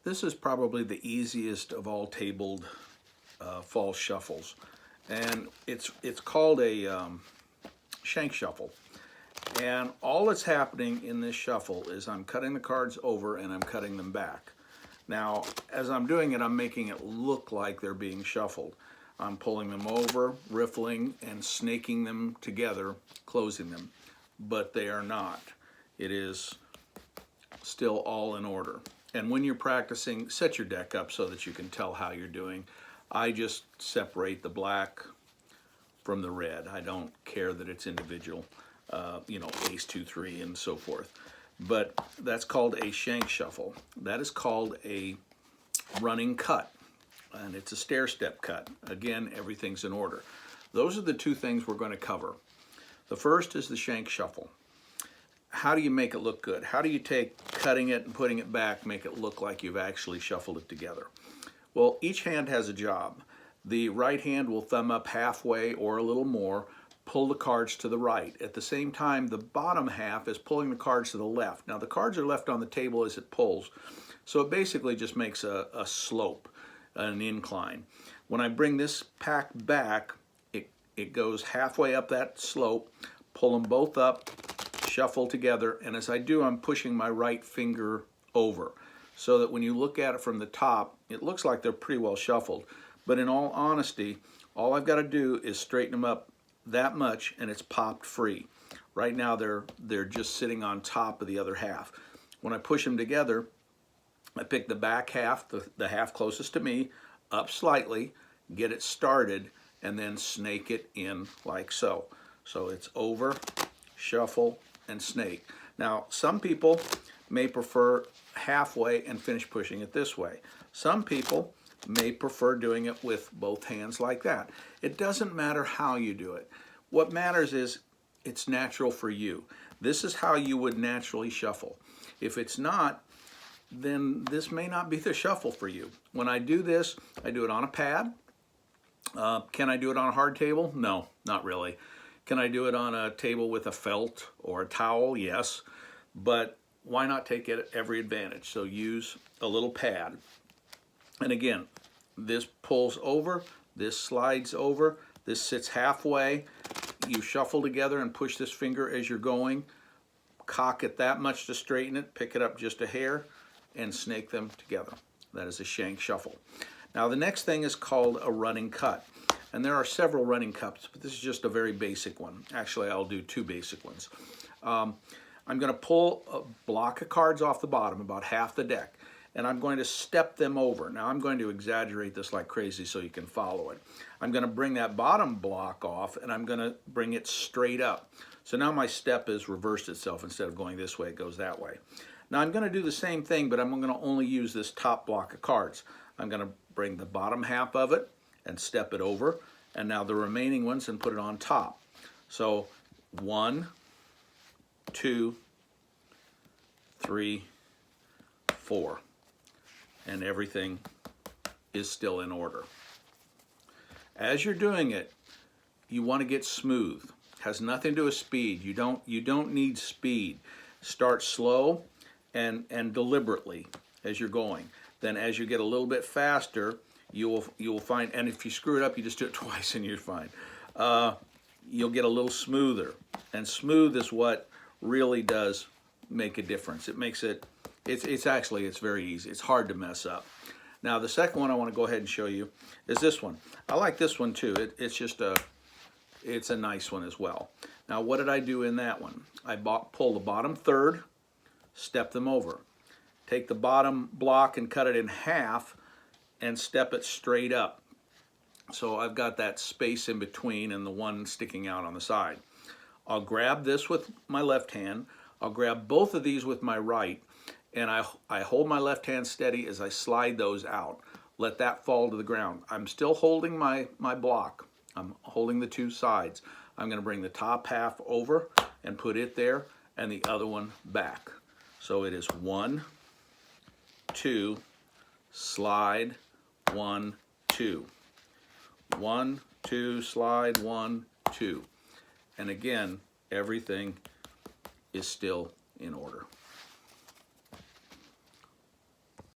This is probably the easiest of all tabled false shuffles, and it's called a Shank Shuffle. And all that's happening in this shuffle is I'm cutting the cards over and I'm cutting them back. Now, as I'm doing it, I'm making it look like they're being shuffled. I'm pulling them over, riffling, and snaking them together, closing them, but they are not. It is still all in order. And when you're practicing, set your deck up so that you can tell how you're doing. I just separate the black from the red. I don't care that it's individual, you know, ace, 2, 3, and so forth. But that's called a Shank Shuffle. That is called a running cut, and it's a stair-step cut. Again, everything's in order. Those are the two things we're going to cover. The first is the Shank Shuffle. How do you make it look good? How do you take cutting it and putting it back, make it look like you've actually shuffled it together? Well, each hand has a job. The right hand will thumb up halfway or a little more, pull the cards to the right. At the same time, the bottom half is pulling the cards to the left. Now, the cards are left on the table as it pulls, so it basically just makes a slope, an incline. When I bring this pack back, it goes halfway up that slope, pull them both up, shuffle together, and as I do, I'm pushing my right finger over so that when you look at it from the top, it looks like they're pretty well shuffled. But in all honesty, all I've got to do is straighten them up that much and it's popped free. Right now they're just sitting on top of the other half. When I push them together, I pick the back half, the half closest to me, up slightly, get it started, and then snake it in like so. So it's over, shuffle, and snake. Now, some people may prefer halfway and finish pushing it this way. Some people may prefer doing it with both hands like that. It doesn't matter how you do it. What matters is it's natural for you. This is how you would naturally shuffle. If it's not, then this may not be the shuffle for you. When I do this, I do it on a pad. Can I do it on a hard table? No, not really. Can I do it on a table with a felt or a towel? Yes, but why not take every advantage? So use a little pad. And again, this pulls over, this slides over, this sits halfway. You shuffle together and push this finger as you're going, cock it that much to straighten it, pick it up just a hair, and snake them together. That is a Shank Shuffle. Now the next thing is called a running cut. And there are several running cuts, but this is just a very basic one. Actually, I'll do two basic ones. I'm going to pull a block of cards off the bottom, about half the deck, and I'm going to step them over. Now, I'm going to exaggerate this like crazy so you can follow it. I'm going to bring that bottom block off, and I'm going to bring it straight up. So now my step has reversed itself. Instead of going this way, it goes that way. Now, I'm going to do the same thing, but I'm going to only use this top block of cards. I'm going to bring the bottom half of it and step it over, and now the remaining ones and put it on top. So 1, 2, 3, 4, and everything is still in order. As you're doing it, you want to get smooth. It has nothing to do with speed. You don't need speed. Start slow and deliberately as you're going. Then as you get a little bit faster, you will find, and if you screw it up, you just do it twice and you're fine. You'll get a little smoother, and smooth is what really does make a difference. It makes it, it's very easy. It's hard to mess up. Now the second one I want to go ahead and show you is this one. I like this one too. It's a nice one as well. Now what did I do in that one? I pull the bottom third, step them over. Take the bottom block and cut it in half and step it straight up. So I've got that space in between and the one sticking out on the side. I'll grab this with my left hand. I'll grab both of these with my right, and I hold my left hand steady as I slide those out. Let that fall to the ground. I'm still holding my block. I'm holding the two sides. I'm going to bring the top half over and put it there and the other one back. So it is 1, 2, slide, 1, 2. 1, 2, slide, 1, 2. And again, everything is still in order.